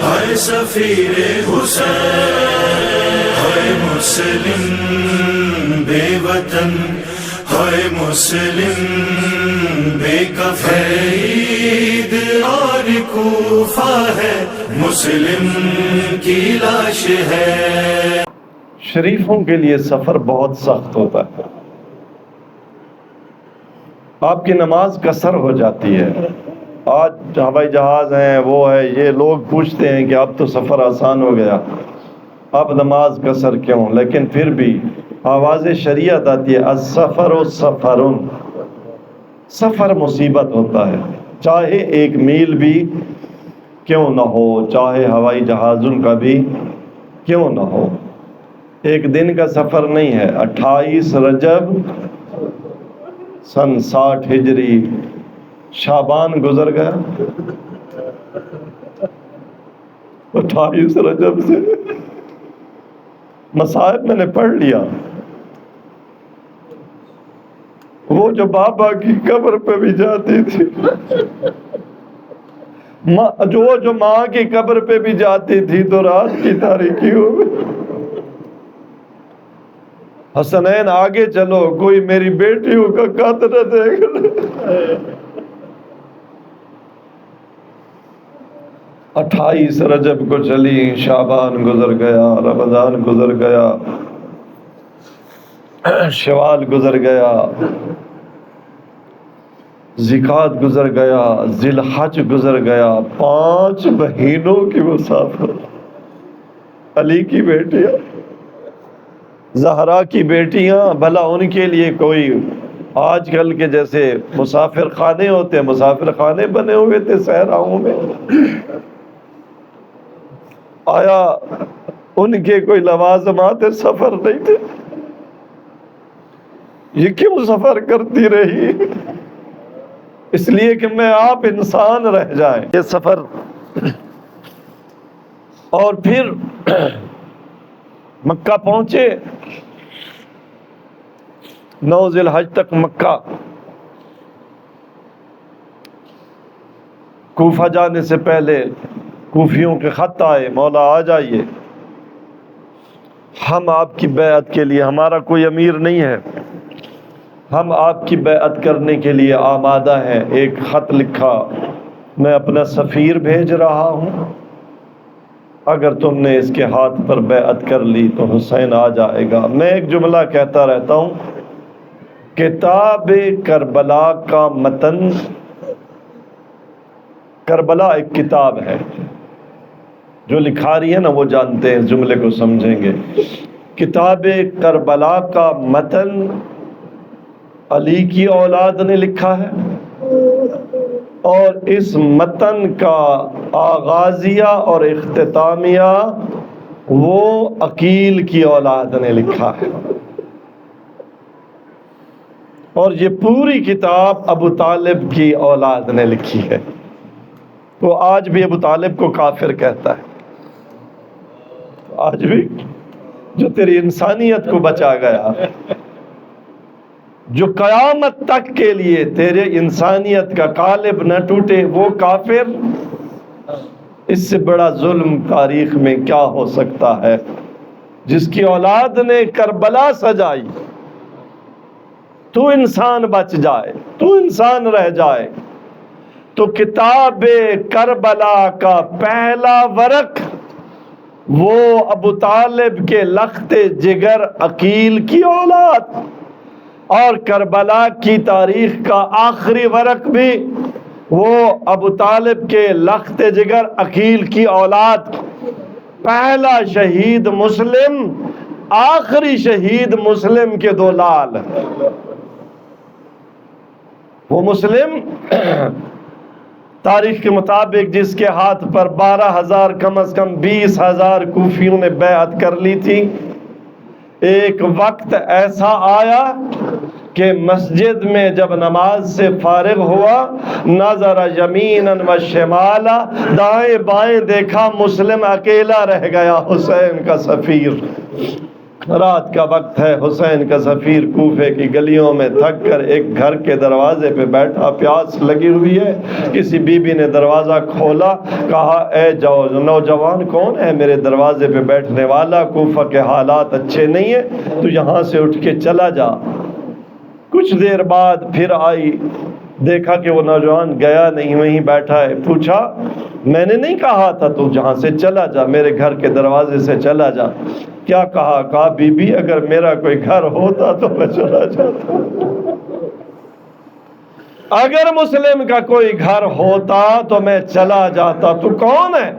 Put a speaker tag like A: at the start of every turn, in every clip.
A: ہائے سفیر حسین، ہائے مسلم بے وطن، ہائے مسلم بے کفن، عید اور کوفہ ہے مسلم کی لاش ہے۔
B: شریفوں کے لیے سفر بہت سخت ہوتا ہے، آپ کی نماز قصر ہو جاتی ہے۔ آج ہوائی جہاز ہیں، وہ ہے، یہ لوگ پوچھتے ہیں کہ اب تو سفر آسان ہو گیا، اب نماز قصر کیوں؟ لیکن پھر بھی آواز شریعت آتی ہے، السفر سفر، سفر مصیبت ہوتا ہے، چاہے 1 میل بھی کیوں نہ ہو، چاہے ہوائی جہازوں کا بھی کیوں نہ ہو۔ 1 دن کا سفر نہیں ہے۔ 28 رجب سن 60 ہجری شعبان گزر گیا، 28 رجب سے مصائب میں نے پڑھ لیا۔ وہ جو بابا کی قبر پہ بھی جاتی تھی، جو ماں کی قبر پہ بھی جاتی تھی تو رات کی تاریکی ہو گئی۔ حسنین آگے چلو، کوئی میری بیٹیوں کا قد نہ دیکھ لے۔ 28 رجب کو چلی، شعبان گزر گیا، رمضان گزر گیا، شوال گزر گیا، ذیقعد گزر گیا، ذی الحج گزر گیا، 5 مہینوں کی مسافر۔ علی کی بیٹیاں، زہرا کی بیٹیاں، بھلا ان کے لیے کوئی آج کل کے جیسے مسافر خانے ہوتے ہیں، مسافر خانے بنے ہوئے تھے صحراؤں میں؟ آیا ان کے کوئی لوازمات سفر نہیں تھے؟ یہ کیوں سفر کرتی رہی؟ اس لیے کہ میں آپ انسان رہ جائیں۔ یہ سفر، اور پھر مکہ پہنچے، 9 ذی الحج تک مکہ۔ کوفہ جانے سے پہلے کوفیوں کے خط آئے، مولا آ جائیے، ہم آپ کی بیعت کے لیے، ہمارا کوئی امیر نہیں ہے، ہم آپ کی بیعت کرنے کے لیے آمادہ ہیں۔ ایک خط لکھا، میں اپنا سفیر بھیج رہا ہوں، اگر تم نے اس کے ہاتھ پر بیعت کر لی تو حسین آ جائے گا۔ میں ایک جملہ کہتا رہتا ہوں، کتاب کربلا کا متن، کربلا ایک کتاب ہے، جو لکھاری ہے نا وہ جانتے ہیں، اس جملے کو سمجھیں گے۔ کتاب کربلا کا متن علی کی اولاد نے لکھا ہے، اور اس متن کا آغازیہ اور اختتامیہ وہ عقیل کی اولاد نے لکھا ہے، اور یہ پوری کتاب ابو طالب کی اولاد نے لکھی ہے۔ وہ آج بھی ابو طالب کو کافر کہتا ہے، آج بھی، جو تیری انسانیت کو بچا گیا، جو قیامت تک کے لیے تیرے انسانیت کا قالب نہ ٹوٹے، وہ کافر۔ اس سے بڑا ظلم تاریخ میں کیا ہو سکتا ہے؟ جس کی اولاد نے کربلا سجائی، تو انسان بچ جائے، تو انسان رہ جائے، تو کتاب کربلا کا پہلا ورق وہ ابو طالب کے لخت جگر عقیل کی اولاد، اور کربلا کی تاریخ کا آخری ورق بھی وہ ابو طالب کے لخت جگر عقیل کی اولاد۔ پہلا شہید مسلم، آخری شہید مسلم کے 2 لال۔ وہ مسلم تاریخ کے مطابق جس کے ہاتھ پر 12,000 کم از کم 20,000 کوفیوں نے بیعت کر لی تھی، ایک وقت ایسا آیا کہ مسجد میں جب نماز سے فارغ ہوا، نظر یمینا و شمالا، دائیں بائیں دیکھا، مسلم اکیلا رہ گیا، حسین کا سفیر۔ رات کا وقت ہے، حسین کا سفیر کوفے کی گلیوں میں تھک کر ایک گھر کے دروازے پہ بیٹھا، پیاس لگی ہوئی ہے۔ کسی بی بی نے دروازہ کھولا، کہا اے نوجوان کون ہے میرے دروازے پہ بیٹھنے والا؟ کوفہ کے حالات اچھے نہیں ہیں، تو یہاں سے اٹھ کے چلا جا۔ کچھ دیر بعد پھر آئی، دیکھا کہ وہ نوجوان گیا نہیں، وہیں بیٹھا ہے۔ پوچھا میں نے نہیں کہا تھا تو جہاں سے چلا جا، میرے گھر کے دروازے سے چلا جا؟ کیا کہا؟ کہا بی بی اگر میرا کوئی گھر ہوتا تو میں چلا جاتا، اگر مسلم کا کوئی گھر ہوتا تو میں چلا جاتا۔ تو کون ہے؟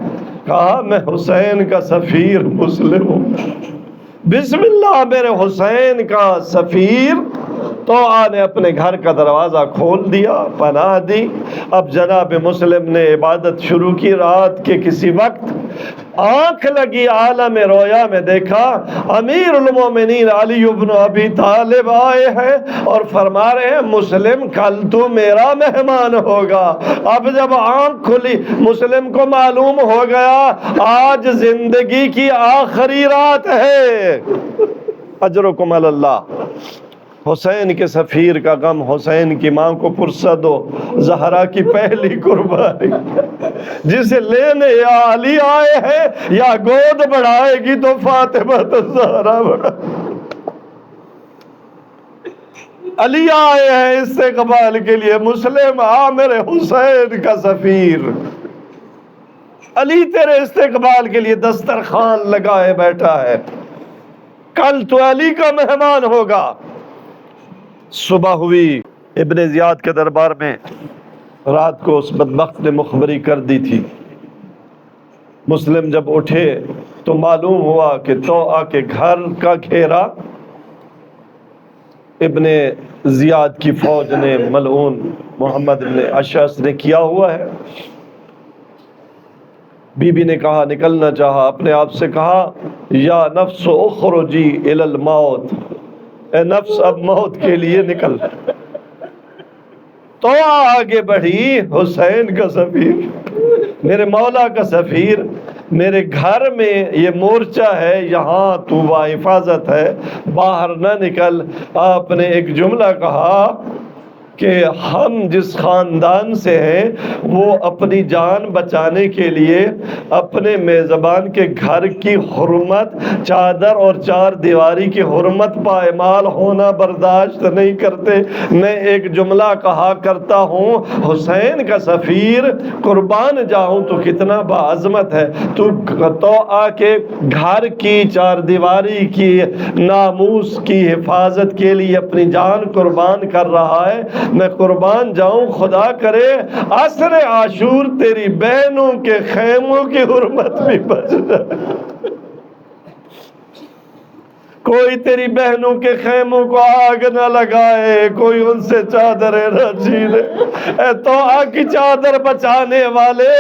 B: کہا میں حسین کا سفیر مسلم ہوں۔ بسم اللہ، میرے حسین کا سفیر۔ تو نے اپنے گھر کا دروازہ کھول دیا، پناہ دی۔ اب جناب مسلم نے عبادت شروع کی۔ رات کے کسی وقت آنکھ لگی، عالم رویا میں دیکھا امیر المومنین علی بن ابی طالب آئے ہیں اور فرما رہے ہیں مسلم کل تو میرا مہمان ہوگا۔ اب جب آنکھ کھلی، مسلم کو معلوم ہو گیا آج زندگی کی آخری رات ہے۔ اجرکم علی اللہ۔ حسین کے سفیر کا غم، حسین کی ماں کو پرسد ہو، زہرا کی پہلی قربانی، جسے لینے یا علی آئے ہیں یا گود بڑھائے گی تو فاطمہ زہرا بڑھا۔ علی آئے ہیں استقبال کے لیے، مسلم آ میرے حسین کا سفیر۔ علی تیرے استقبال کے لیے دسترخوان لگائے بیٹھا ہے، کل تو علی کا مہمان ہوگا۔ صبح ہوئی، ابن زیاد کے دربار میں رات کو اس بدبخت نے مخبری کر دی تھی۔ مسلم جب اٹھے تو معلوم ہوا کہ تو آ کے گھر کا گھیرا ابن زیاد کی فوج نے، ملعون محمد بن اشعث نے کیا ہوا ہے۔ بی بی نے کہا، نکلنا چاہا، اپنے آپ سے کہا یا نفس اخرجی الی الموت، اے نفس اب موت کے لیے نکل۔ تو آگے بڑھی، حسین کا سفیر، میرے مولا کا سفیر، میرے گھر میں یہ مورچہ ہے، یہاں تو حفاظت ہے، باہر نہ نکل۔ آپ نے ایک جملہ کہا کہ ہم جس خاندان سے ہیں وہ اپنی جان بچانے کے لیے اپنے میزبان کے گھر کی حرمت، چادر اور چار دیواری کی حرمت پائمال ہونا برداشت نہیں کرتے۔ میں ایک جملہ کہا کرتا ہوں، حسین کا سفیر، قربان جاؤں تو کتنا باعظمت ہے، تو آ کے گھر کی چار دیواری کی ناموس کی حفاظت کے لیے اپنی جان قربان کر رہا ہے۔ میں قربان جاؤں، خدا کرے عصر عاشور تیری بہنوں کے خیموں کی حرمت بھی بچ جائے، کوئی تیری بہنوں کے خیموں کو آگ نہ لگائے، کوئی ان سے چادریں نہ چھینے۔ اے تو آگ کی چادر بچانے والے،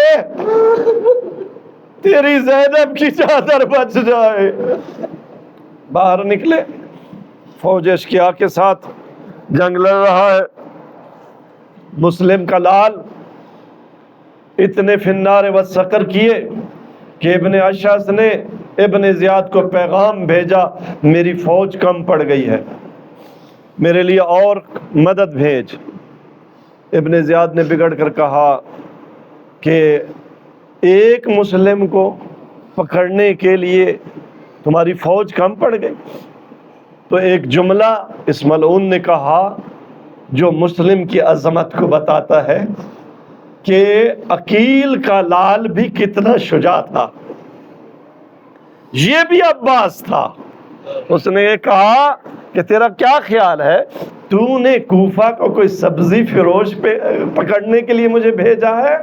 B: تیری زینب کی چادر بچ جائے۔ باہر نکلے، فوج اشکیا کے ساتھ جنگ لڑ رہا ہے۔ مسلم کا لال اتنے فنار و سقر کیے کہ ابن اشعث نے ابن زیاد کو پیغام بھیجا، میری فوج کم پڑ گئی ہے، میرے لیے اور مدد بھیج۔ ابن زیاد نے بگڑ کر کہا کہ ایک مسلم کو پکڑنے کے لیے تمہاری فوج کم پڑ گئی؟ تو ایک جملہ اس ملعون نے کہا جو مسلم کی عظمت کو بتاتا ہے کہ عقیل کا لال بھی کتنا شجاع تھا، یہ بھی عباس تھا۔ اس نے یہ کہا کہ تیرا کیا خیال ہے، تو نے کوفہ کو کوئی سبزی فروش پہ پکڑنے کے لیے مجھے بھیجا ہے؟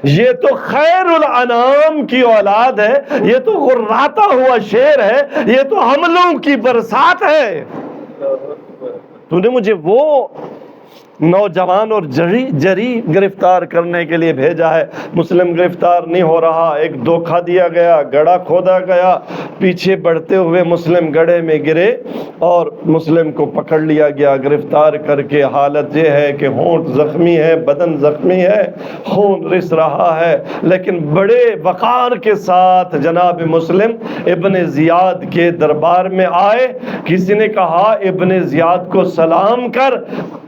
B: یہ تو خیر الانام کی اولاد ہے، یہ تو غراتا ہوا شیر ہے، یہ تو حملوں کی برسات ہے، تو نے مجھے وہ نوجوان اور جری گرفتار کرنے کے لیے بھیجا ہے. مسلم گرفتار نہیں ہو رہا. ایک دھوکہ دیا گیا, گڑھا کھودا گیا, پیچھے بڑھتے ہوئے مسلم گڑھے میں گرے اور مسلم کو پکڑ لیا گیا گرفتار کر کے. حالت یہ ہے کہ ہونٹ زخمی ہے, بدن زخمی ہے, خون رس رہا ہے, لیکن بڑے وقار کے ساتھ جناب مسلم ابن زیاد کے دربار میں آئے. کسی نے کہا ابن زیاد کو سلام کر.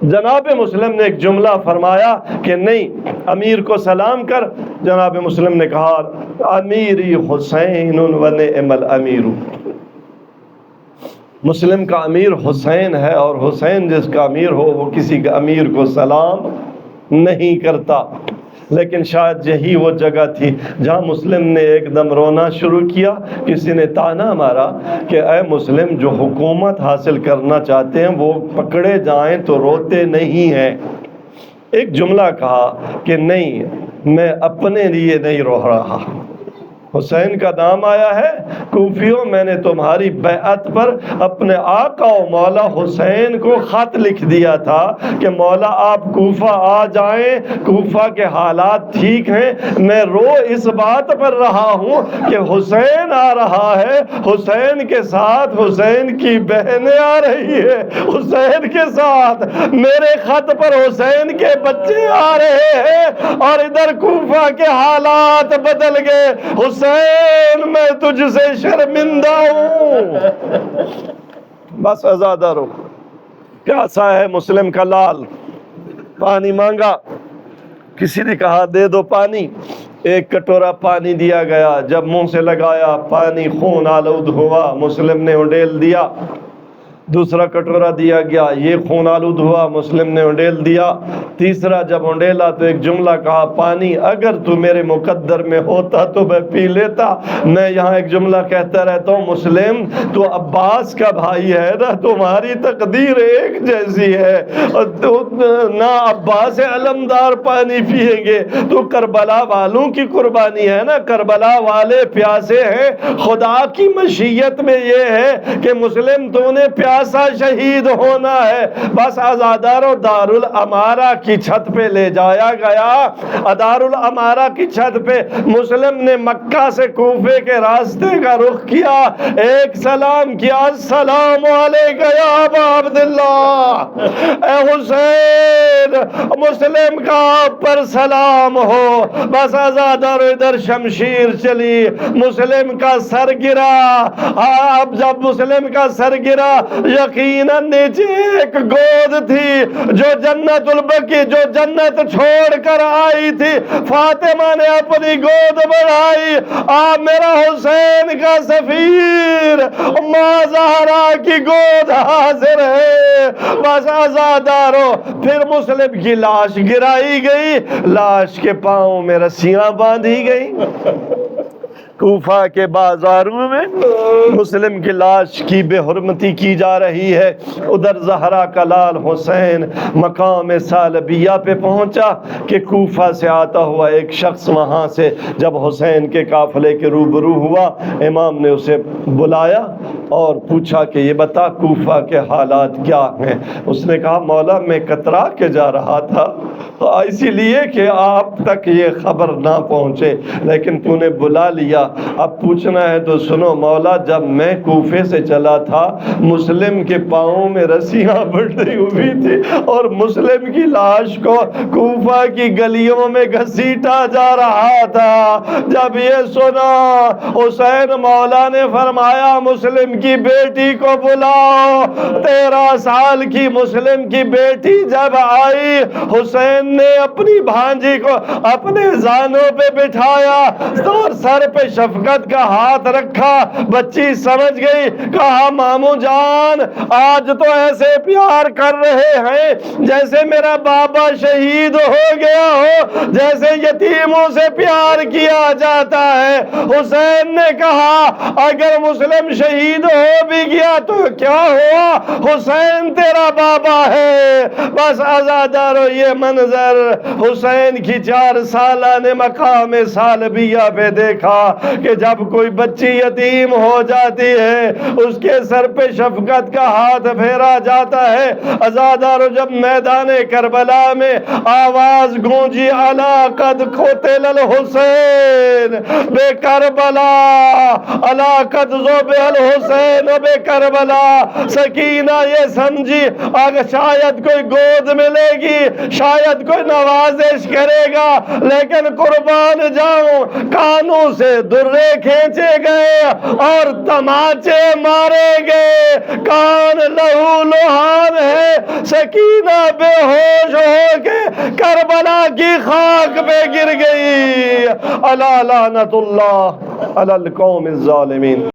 B: جناب مسلم نے ایک جملہ فرمایا کہ نہیں, امیر کو سلام کر. جناب مسلم نے کہا امیری حسین و نعم الامیر. مسلم کا امیر حسین ہے, اور حسین جس کا امیر ہو وہ کسی کا امیر کو سلام نہیں کرتا. لیکن شاید یہی وہ جگہ تھی جہاں مسلم نے ایک دم رونا شروع کیا. کسی نے طعنہ مارا کہ اے مسلم, جو حکومت حاصل کرنا چاہتے ہیں وہ پکڑے جائیں تو روتے نہیں ہیں. ایک جملہ کہا کہ نہیں, میں اپنے لیے نہیں رو رہا. حسین کا نام آیا ہے. کوفیوں, میں نے تمہاری بیعت پر اپنے آقا و مولا حسین کو خط لکھ دیا تھا کہ مولا آپ کوفہ آ جائیں, کوفہ کے حالات ٹھیک ہیں. میں رو اس بات پر رہا ہوں کہ حسین آ رہا ہے, حسین کے ساتھ حسین کی بہنیں آ رہی ہے, حسین کے ساتھ میرے خط پر حسین کے بچے آ رہے ہیں, اور ادھر کوفہ کے حالات بدل گئے. حسین, میں تجھ سے شرمندہ ہوں. بس آزادہ رو. پیاسا ہے مسلم کا لال, پانی مانگا. کسی نے کہا دے دو پانی. ایک کٹورا پانی دیا گیا. جب منہ سے لگایا پانی خون آلود ہوا. مسلم نے انڈیل دیا. دوسرا کٹورا دیا گیا, یہ خون آلود ہوا. مسلم نے انڈیل دیا. تیسرا جب انڈیلا تو ایک جملہ کہا, پانی اگر تو میرے مقدر میں ہوتا تو میں پی لیتا. میں یہاں ایک جملہ کہتا رہتا ہوں, مسلم تو عباس کا بھائی ہے نا, تمہاری تقدیر ایک جیسی ہے. نہ عباس علمدار پانی پیئیں گے, تو کربلا والوں کی قربانی ہے نا, کربلا والے پیاسے ہیں. خدا کی مشیت میں یہ ہے کہ مسلم تو نے پیاسا شہید ہونا ہے. بس آزادارو دارالامارہ کی چھت پہ لے جایا گیا. دارالامارہ کی چھت پہ مسلم نے مکہ سے کوفے کے راستے کا رخ کیا. ایک سلام کیا, السلام علیکم یا ابا عبداللہ. اے حسین, مسلم کا آپ پر سلام ہو. بس آزادارو ادھر شمشیر چلی, مسلم کا سر گرا. اب جب مسلم کا سر گرا, یقیناً نیچے ایک گود تھی جو جنت البقیع, جو جنت چھوڑ کر آئی تھی. فاطمہ نے اپنی گود بڑھائی. میرا حسین کا سفیر ماں زہرا کی گود حاضر ہے. بس آزادارو, پھر مسلم کی لاش گرائی گئی. لاش کے پاؤں میں رسیاں باندھی گئی. کوفہ کے بازاروں میں مسلم کی لاش کی بے حرمتی کی جا رہی ہے. ادھر زہرا کا لال حسین مقام سالبیہ پہ پہنچا کہ کوفہ سے آتا ہوا ایک شخص وہاں سے جب حسین کے قافلے کے روبرو ہوا, امام نے اسے بلایا اور پوچھا کہ یہ بتا کوفہ کے حالات کیا ہیں. اس نے کہا مولا میں کترا کے جا رہا تھا اسی لیے کہ آپ تک یہ خبر نہ پہنچے, لیکن تو نے بلا لیا. اب پوچھنا ہے تو سنو مولا, جب میں کوفے سے چلا تھا مسلم کے پاؤں میں رسیاں بڑھی ہوئی تھی اور مسلم کی لاش کو کوفہ کی گلیوں میں گھسیٹا جا رہا تھا. جب یہ سنا حسین مولا نے فرمایا مسلم کی بیٹی کو بلاؤ. 13 سال کی مسلم کی بیٹی جب آئی, حسین نے اپنی بھانجی کو اپنے زانوں پہ بٹھایا اور سر پہ شفقت کا ہاتھ رکھا. بچی سمجھ گئی. کہا ماموں جان, آج تو ایسے پیار کر رہے ہیں جیسے میرا بابا شہید ہو گیا ہو, جیسے یتیموں سے پیار کیا جاتا ہے. حسین نے کہا اگر مسلم شہید ہو بھی گیا تو کیا ہوا, حسین تیرا بابا ہے. بس آزادارو یہ منظر حسین کی 4 سالہ نے مقام سالبیہ پہ دیکھا کہ جب کوئی بچی یتیم ہو جاتی ہے اس کے سر پہ شفقت کا ہاتھ پھیرا جاتا ہے۔ عزادارو جب میدان کربلا میں آواز گونجی علا قد قتل الحسین بے کربلا، علا قد ذبح الحسین بے کربلا، سکینہ یہ سمجھی اگر شاید کوئی گود ملے گی، شاید کوئی نوازش کرے گا، لیکن قربان جاؤں کانوں سے درے کھینچے گئے اور تماچے مارے گئے، کان لہو لہان ہے، سکینہ بے ہوش ہو کے کربلا کی خاک پہ گر گئی۔ الا لعنت اللہ علی القوم الظالمین۔